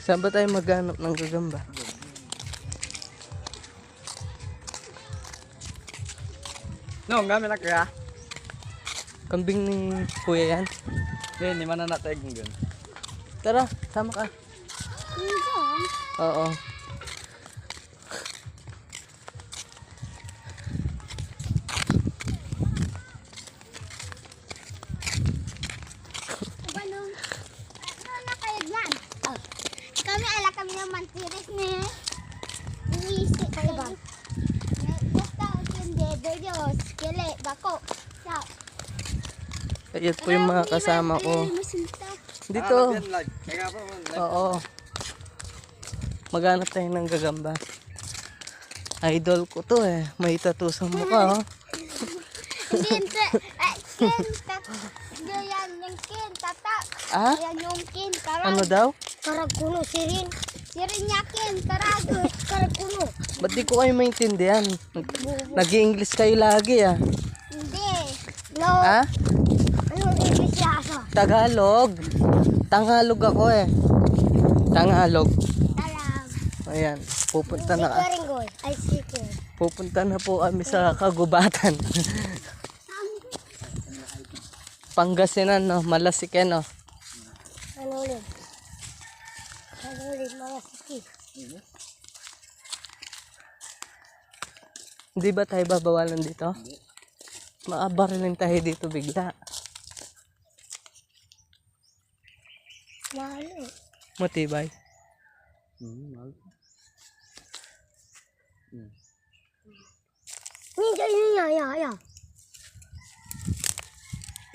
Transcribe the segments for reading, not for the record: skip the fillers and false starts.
Saan ba tayo maghanap ng gagamba? No, gamit na kaya. Kambing ni kuya yan. Hindi man na natin yun. Tara, sama ka. Oo. Kami ala kami naman tiris ni Iisi kayo ba? Basta hindi Diyos kile bako sa Ayan po yung mga kasama ko. Dito. Oo. Maghanap tayo ng gagamba. Idol ko to eh. May tattoo sa mukha oh. Hindi kin yan yung kin tata. Ah? Yan yung kin karag. Ano daw? Karag kuno sirin. Sirin niya kin karag kuno. Ba't di ko kayo maintindihan? Nag-i-English kayo lagi ah. Hindi. No. Ha? Anong English yasa? Tagalog. Tangalog ako eh. Tangalog. Talag. Ayan. Pupunta na. Ringoy. Ay sikin. Pupunta na po kami sa Kagubatan. Pangasinan no, Malasiken no. Ano ulit? Ano ulit mga siki? Hindi ba tayo babawalan dito? Maabarilin tayo dito bigla. Mahal eh. Matibay. Hindi, ya.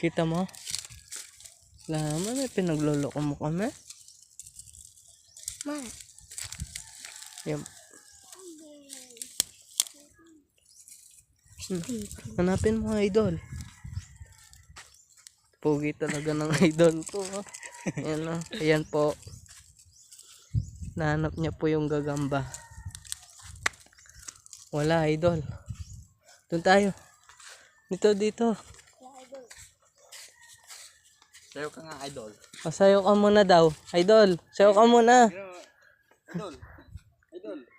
Kita mo? Laman eh, pinagloloko mo kami. Mahal. Yan. Hanapin mo idol. Pogi talaga ng idol to. Ayan o. Ayan po. Nahanap niya po yung gagamba. Wala idol. Doon tayo. Dito. Sayo ka nga, idol. Masayo ka muna daw. Idol. Sayo ka muna.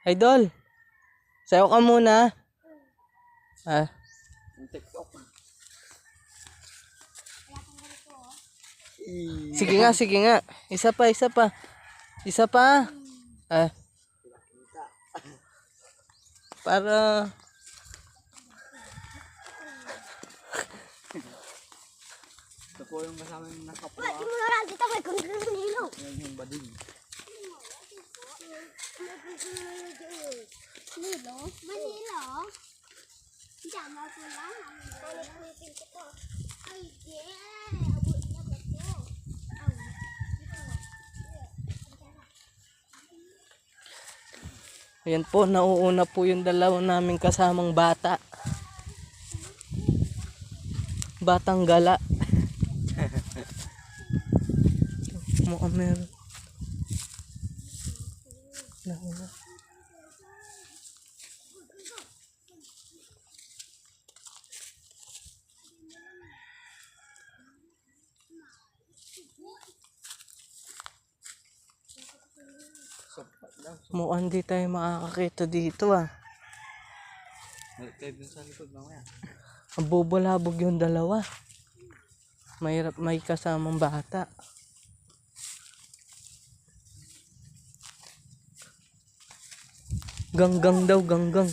Idol. Sayo ka muna. Ah. TikTok. Sige nga. Isa pa. Ah. Para Ito po yung kasama yung nakapwa. Wala, di mo na lang dito may kundilo. Yan yung bading. Manilo? Diyan mo po lang. Ay, yeah. Abot na ba ito? ayan po, nauuna po yung dalawa naming kasamang bata. Batang gala. Mukhang meron. Nauna. Mukhang di tayo makakakita dito ah. Balik kayo dun sa likod mamaya. Bubulabog yung dalawa. Mahirap may kasamang bata. Ganggang daw, ganggang.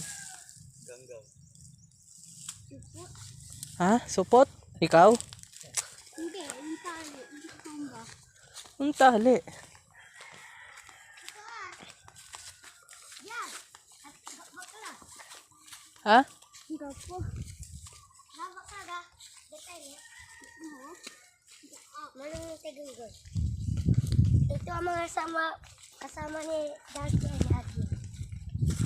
Ha? Supot? Ikaw? Hindi, yung tali. Yung ba? Ang tali. Yan. At bakla. Ha? Hindi po. Bakla ga. Detay eh. Mo. Manong tigugol. Ito ang mga kasama ni Daddy and Daddy.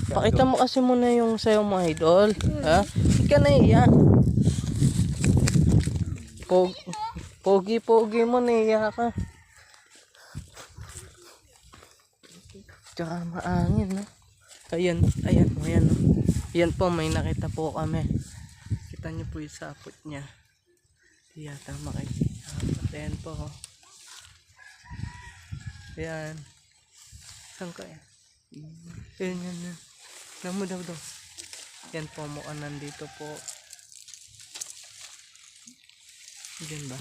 Pakita mo kasi muna yung sayo mo idol. Ha? Hindi ka naiya. Pogi mo naiya ka. Tsaka maangin no. Ayan. Ayan po, may nakita po kami. Kita niyo po yung sapot niya. Di yata makikita. Ayan po. Ayan. Saan kaya? Yan. Namo daw. Yan po, mukhang nandito po. Diyan ba?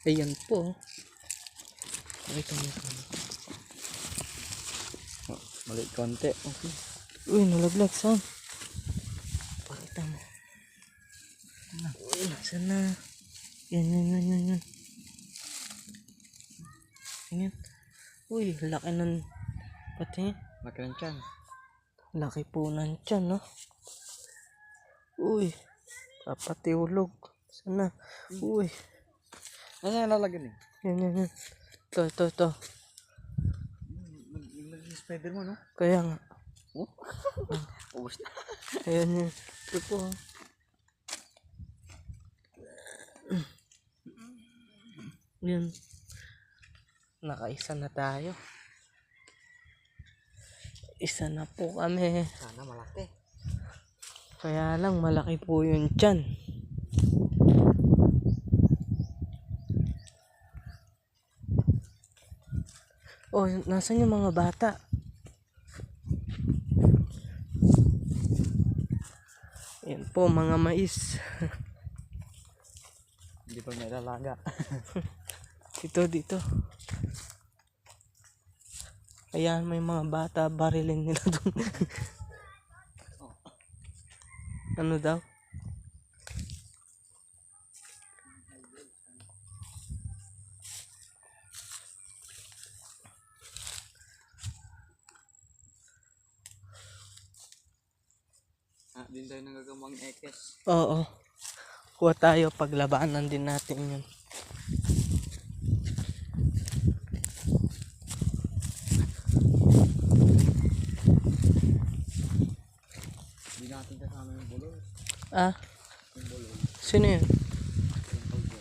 Ayan po. Pakita mo ito. Mali konti. Okay. Uy, nalaglag. Saan? Pakita mo. Uy, nasaan na? Yan. Tingin. Uy, laki nun. Pati. Laki ng tiyan. Laki po ng tiyan, no? Uy, papatiulog. Sana. Uy. Ano yung lalagyan eh? Yan. Ito. Nag-spider mo, no? Kaya nga. Oh? Ubus na. Ayan. Ito po. Yan. Nakaisa na tayo. Isa na po kami. Sana malaki. Kaya lang malaki po yung tiyan. Oh, nasan yung mga bata? Yan po, mga mais. Hindi pa may lalaga. Dito. Ayan, may mga bata, barilin nila doon. Ano daw? Din tayo nagagamang ekes. Oo. Kuha tayo, paglabanan din natin yun. Hindi natin kasama yung bulol. Ah, Yung bulol. sino yun? Yung pagbo.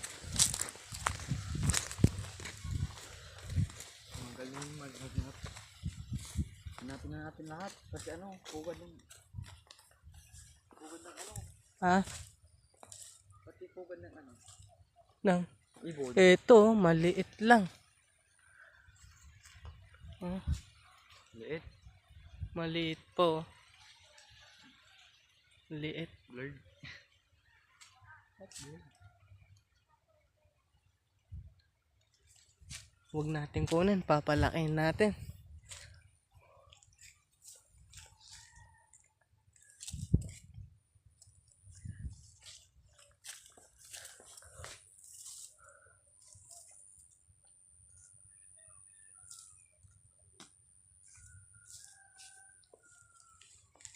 Mga ganyan maghanap. Hanapin na natin lahat. Kasi ano, pugad ng ano. Ah, Pati pugad ng ano. nang. Ibon. Ito, maliit lang. Oh, Liit. maliit po. Liit. Blurred. Huwag natin kunin, papalakin natin.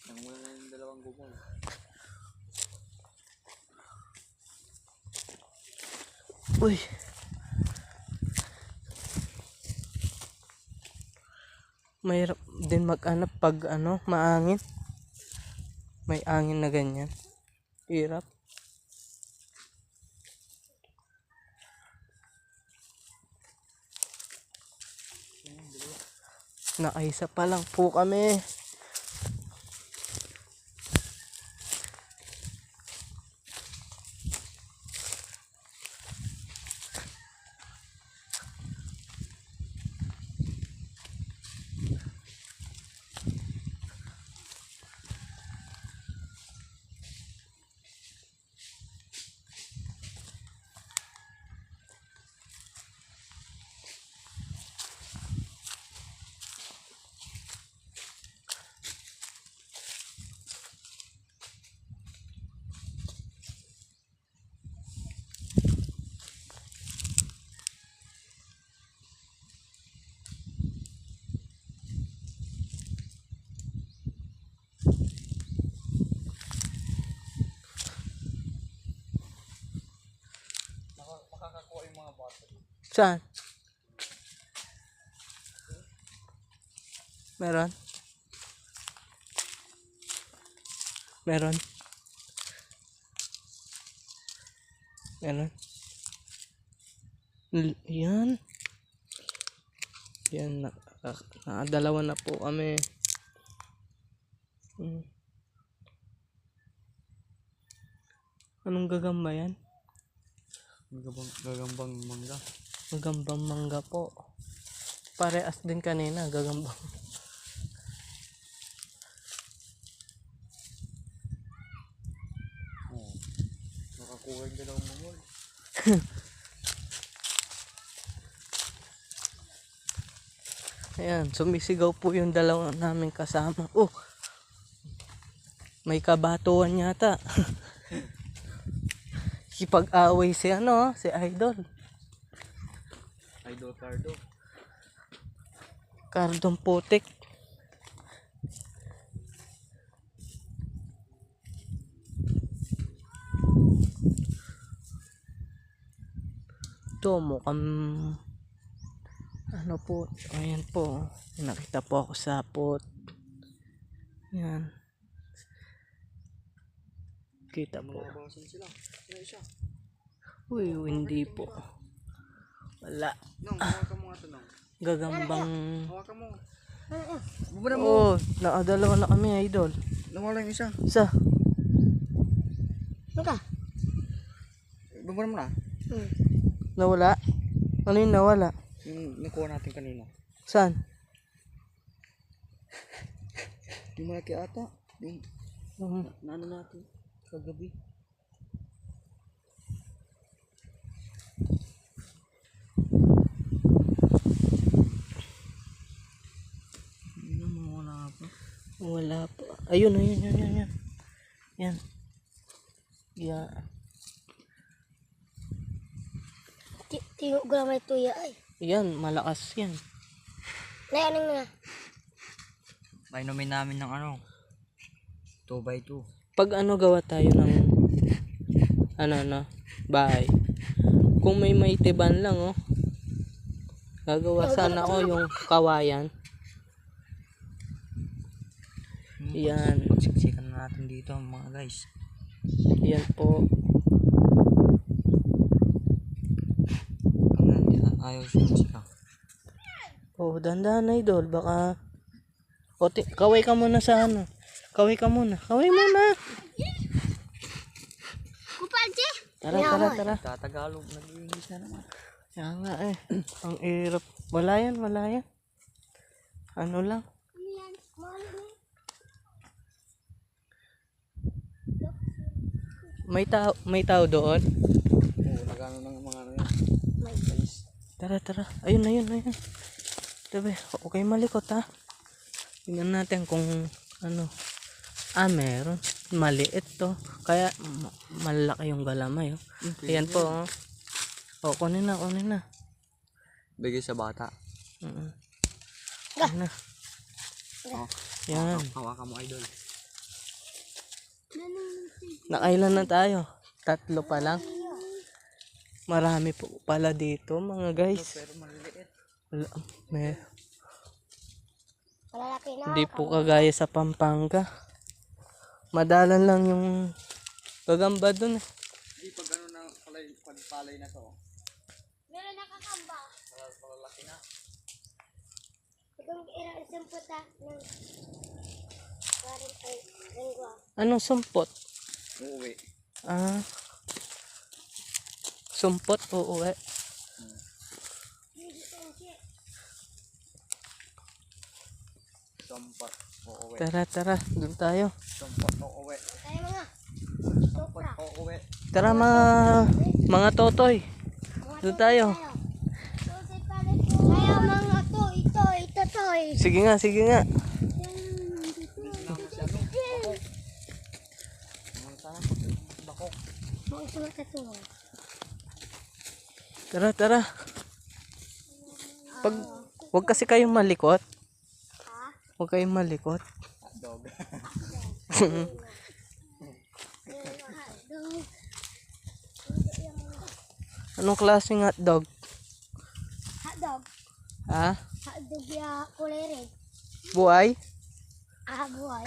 Nang muna na yung dalawang gumol. Uy. Mahirap din mag-anap pag ano, maangin. May angin na ganyan. Hirap. Nakaisa pa lang po kami. Makakakuha yung mga bata. Saan? Meron? Meron? Meron? Yan. Yan. Nakadalawa na po kami. Anong gagamba yan? Gagambang mangga. Gagambang mangga po. Parehas din kanina, gagambang. Oo. Nakakuha yung dalawang mungol. Ayan, sumisigaw po yung dalawa namin kasama. Oh, may kabatuan yata. Kipag-away si si Idol. Idol Cardo. Cardong putik. Ito mukhang po. Ayan po. Nakita po ako sa pot. Yan. Kita po. Malabasan sila. Ano isa? Uy, hindi po. Wala. Nong, hawakan mo nga ito, Nong. Gagambang. Hawakan mo. Bubura mo. Oh, nakadalawa na kami, Idol. Nawala yung isa. Isa. Maka. Bubura mo na. Nawala? Ano yung nawala? Yung nakuha natin kanina. Saan? Yung malaki ata. Yung Um, naano natin kagabi. Wala pa. wala po. Ayun. Yan. Yeah. Tingog ko na may tuya ay. Yan, malakas yan. Nayaning nga. Painumin namin ng 2x2. Pag gawa tayo ng bahay. Kung may maitiban lang gagawa sana ako yung kawayan. Yan. Pagsiksikan na natin dito mga guys. Yan po. Ayaw siya. Oh, dandan Idol, baka kaway ka muna sa Kaway ka muna. Kaway muna. Kupalje. Tara. Tatagalog, nag-iingis na naman. Kaya nga ang hirap. Wala yan. Ano lang. May tao doon. Oo, nagano ng mga yan. Tara. Ayun. Tabi, okay malikot Tingnan natin kung meron. Maliit to. Kaya malaki yung galamay Ayan po kunin na. Bigay sa bata. Ayan na. Yan. Hawakan mo, Idol. Nakailan na tayo? 3 pa lang. Marami po pala dito mga guys. Pero maliliit. Wala, Malalaki na. hindi po kagaya sa Pampanga. Madalan lang yung gagamba dun Hindi pag pagpalay na to. Meron nakakamba. Malalaki na. Itong isang puta ng parang ay lingwa. Anong sumpot? Uuwi. Sumpot uuwi. Sampat. Uuwi. Tara, dun tayo. Sampat. Uuwi. Kaya mga Sampat. Uuwi. Tara mga totoy. Dun tayo. kaya mga ito toy. Sige nga. Bako. Mga sulat na to. Tara. Wag kasi kayong malikot. Huwag kayong malikot. Dog. Anong klaseng hotdog? Hotdog. Hotdog ya kulay red. Buhay? Buhay.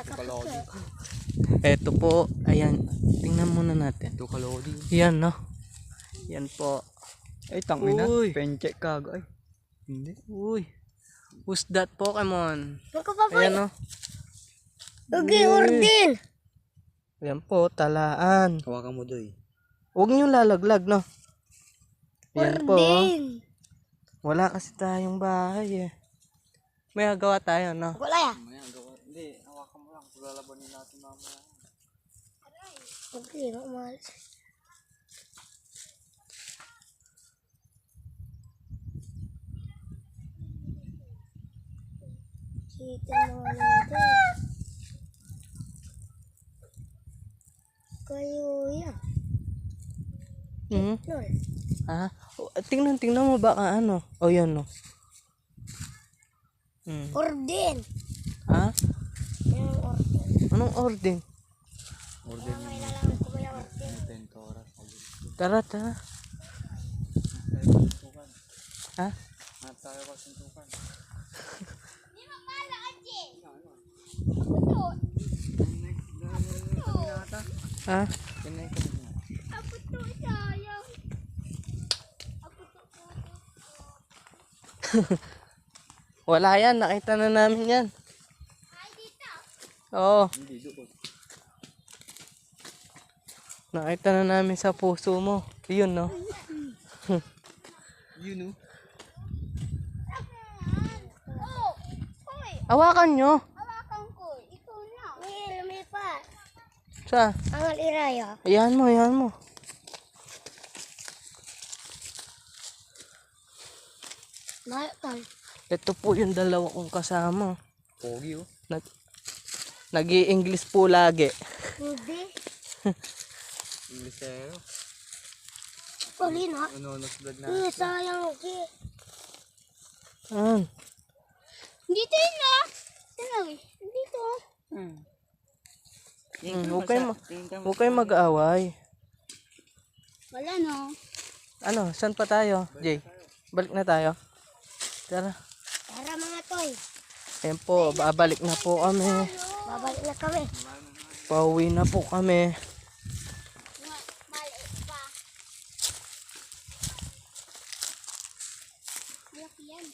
Kalodi. Eto po. Ayan. Tingnan muna natin. Ito kalodi. Yan Yan po. Ay, tangina. Uy. Pencheck kag. Ay. Hindi. Uy. Who's that Pokemon? Magkapapoy. Ayan Ugi ordin. Ayan po. Talaan. Hawakan mo doy. Huwag nyo lalaglag Ayan po. Ordin. Wala kasi tayong bahay eh. May gawa tayo, no? Wala ya. Mamaya, gawa. Hindi, hawakan mo lang. Lalabanin natin mamaya. Okay, umalis. Kita naman natin. Kayo yan. Hmm? Lol. Ha? Tingnan mo baka ano. O yan, no? Hmm. Orden. Ha? Yung orden. Anong ordeng? Order niyo May lalaman ko may orden. yung 10 oras. Tara. Suntukan. Ha? Hanap tayo ka suntukan. Di ba pala, Anji? Ha? Kinay ka na. Ako to, sayang. Ako to. Wala yan. Nakita na namin yan. Ay, dito. Oo. Hindi, doon. Nakita na namin sa puso mo. Yun, no? Yun, no? Oh, hoy. Hawakan nyo. Hawakan ko. Ikaw na. May pa. Sa? Angal iraya. Ayan mo. Mahal. Ito po yung dalawa kong kasama. Pogi, oh. Nag-i-English po lagi. Hindi. Inglesero. Paulina. Ano, vlog na. Sayang. Okay. Ayan. Dito yun na. Dito. Huwag kayo mag-aaway. Wala no. Ano, saan pa tayo, Jay? Balik na tayo. Tara. Tara mga toy. Ayan po, babalik na po kami. Babalik na kami. Pauwi na po kami. Maliit pa. Malaki yan.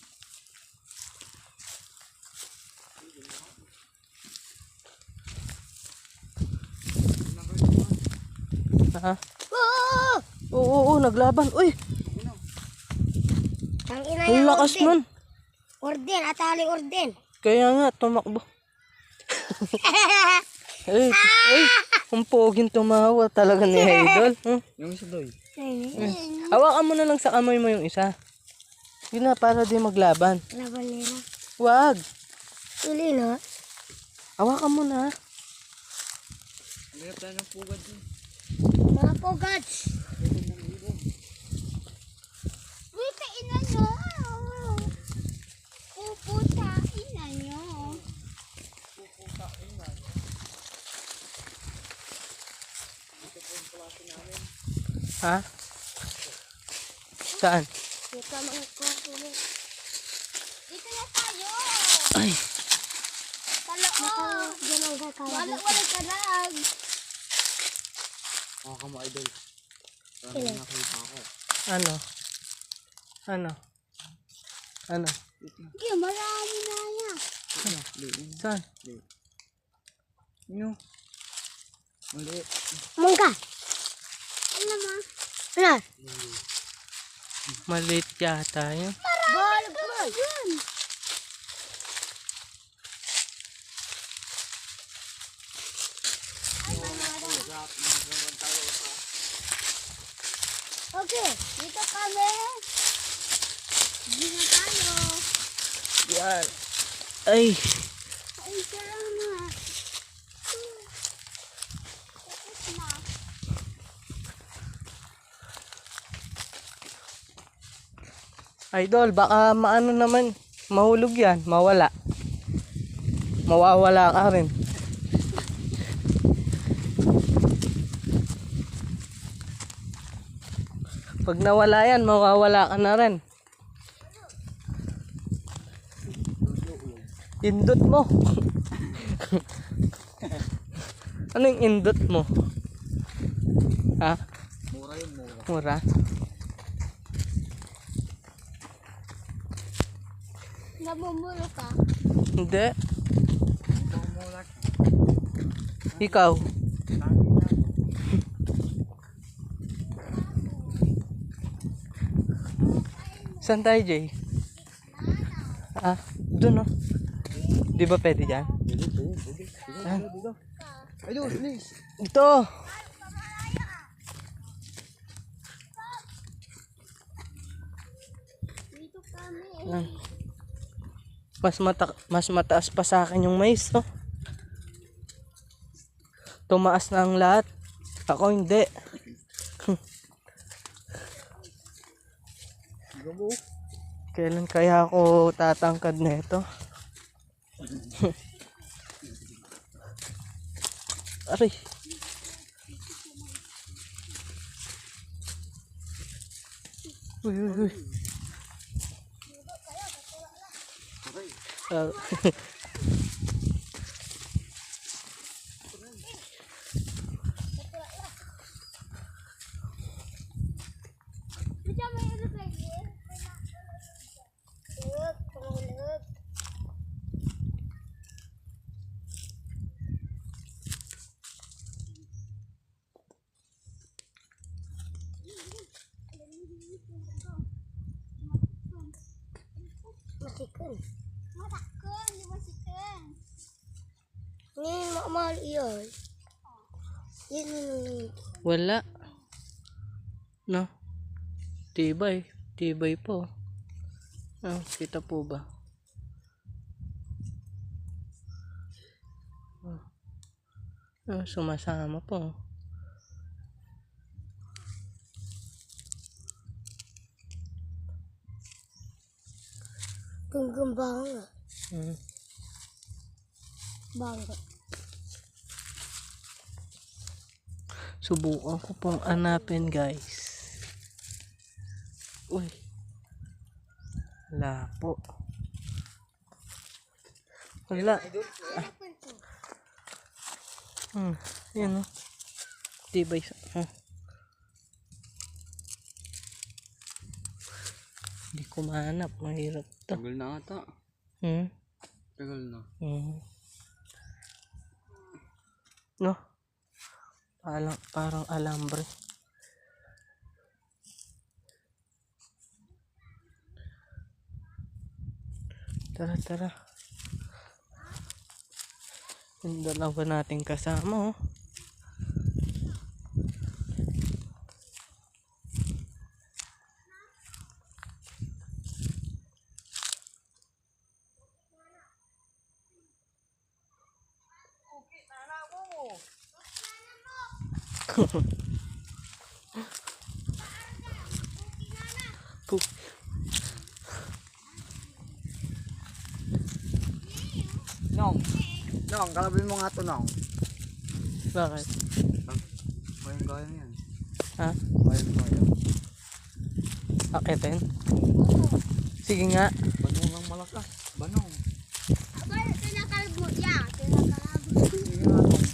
Ha? Oo! Oo, naglaban. Uy, Ang ina ang niya lakas orden. nun. Orden, atali orden. Kaya nga, tumakbo. Ay, ang poging tumawa talaga ni Idol. Yung isa, Doy. Hawakan mo na lang sa kamay mo yung isa. Yun na, para di maglaban. Laban nila. Wag. Uli na. Hawakan mo na. Mayroon tayo ng pugad din. Mga pogats. Uy, ina nyo. Pupo sa ina nyo. Ha? Saan? Dito mga kukulo. Dito na tayo. Ay, Taloo. Wala kalag. Maka mo, Idol. Parang may nakita ako. ano? Ano? Hindi, marami na yan. Saan? Ano? Maliit. Mungka. Alam mo. Ano? Maliit yata yun. Ball. Yun. Okay, dito kami. Dito tayo. Yan. Ay, Ay, salamat. Tapos na. Idol, baka maano naman, mahulog yan, mawala. Mawawala ka rin. Pag nawala yan, mawawala ka na rin. Indot mo. Ano yung indot mo? Ha? Mura yun, mura. Mura? Namumulo ka. Hindi. Ito mura. Ikaw. Saan tayo, Jay? Ah, dun oh. Di ba pwede dyan? Dito. Ayun, please. Ito. Dito kami. Yan. Mas mataas pa sa akin yung mais, oh. Tumaas na ang lahat. Ako hindi. Kailan kaya ako tatangkad na ito? Aray. Uy, uy, uy. Ah, Bisa may ulog lagi. Ulog, ulog. Masikan. Masikan, di masikan. Ini mahal iyon. Ini. wala. No. Tibay. Tibay po. Ah, kita po ba? Ah, sumasama po. Tunggu bangga. Hmm. Bangga. Subukan ko pong hanapin, guys. Uy. Wala po. Wala. Yan o. Tibay sa... Hindi ko mahanap. Mahirap to. Tagal na ata. Hmm? Tagal na. No? Parang alambre. Tara, tara. Yung dalawa nating kasama, oh. Cook. Nong. Nong, kalabin mo nga to, Nong. Bakit? Kaya yan. Ha? Kaya. Akitin? Sige nga. Banong ang malakas. Banong. Apa kinakalbo? Ya, kinakalbo. Sige nga, Nong.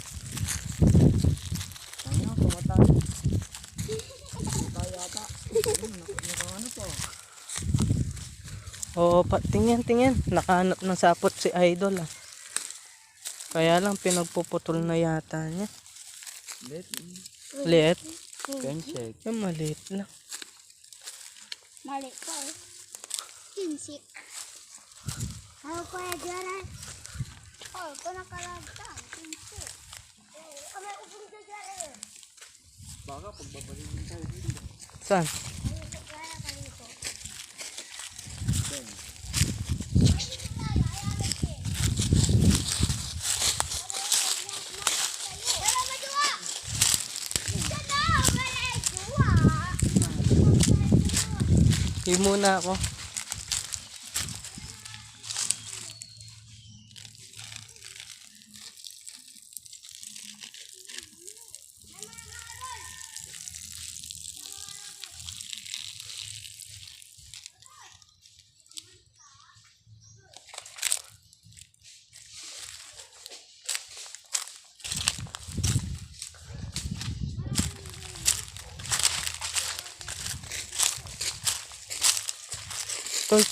Ano, tumatay. Tumatay yata. Ano to? Oo, tingin. Nakahanap ng sapot si Idol, ah. Kaya lang pinagpuputol na yata niya. Liit? Pensek. Yung maliit lang. Mali ko eh. Kinsik. Ako kaya dyan. Oh, ito nakalagtan. Kinsik. Kami upong dyan eh. Baka pagbabalikin tayo dito. Saan? Ayun, kaya kalito. Hindi muna ako.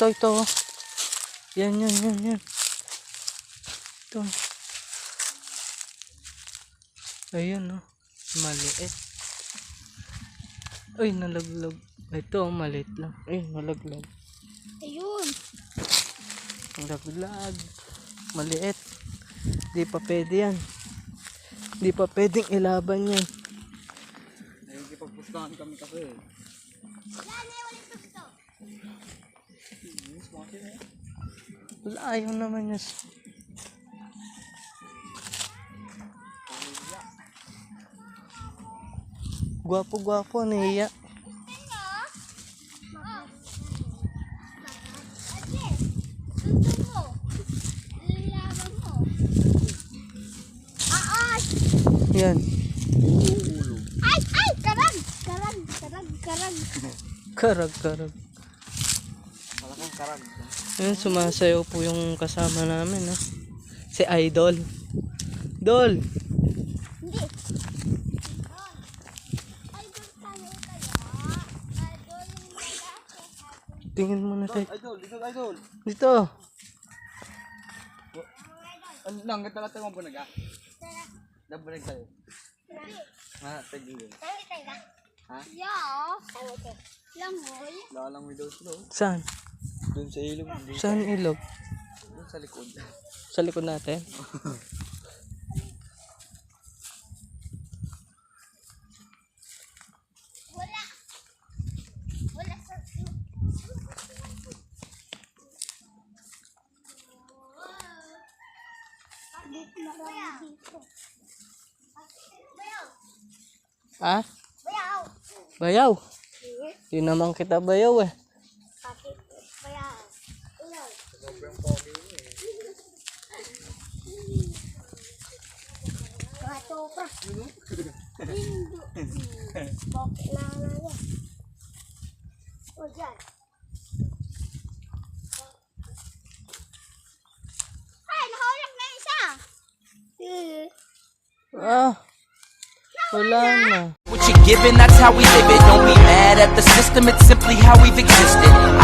Ito. Yan. Ito. Ayun, oh. Maliit. Ay, nalaglag. Ito, maliit lang. Ay, nalaglag. Ayun. Ang laglag. Maliit. Di pa pwede yan. Di pa pwedeng ilaban yan. Nakikipagpustahan kami kasi. Yan, ulit ito. Wala, ayaw naman niya. Gwapo-gwapo, nahiya. Yan. Ay! Ay! Karag! Karag! Karag! Karag! Karag-karag. Malaking karag. Yan, sumasayaw po yung kasama namin, ha? Si Idol. Dol! Hindi. Ay, doon tayo kaya. Ay, doon yung lalaki. Tingin mo na tayo. Idol, idol. Dito. Ano lang, gatalat mo bunag ah. Nabunag tayo. Ha, tagilin. Tayo tayo ba? Ha? Yeah. Tayo. Langoy. Lalang widow slow. Saan? Doon sa ilog. Saan ilog? Doon sa likod. Sa likod natin? Wala. Wala sa... Dito marami dito. Bayaw. Ha? Bayaw. Bayaw. Di naman kita bayaw, eh. Bakit? Bayaw. Ulan. Katopra. Lindo. Bakit lang na yan? O dyan. Ay, nahulog na isa. Ah. Wala na. What you're giving, that's how we live it. Don't be mad at the system, it's simply how we've existed.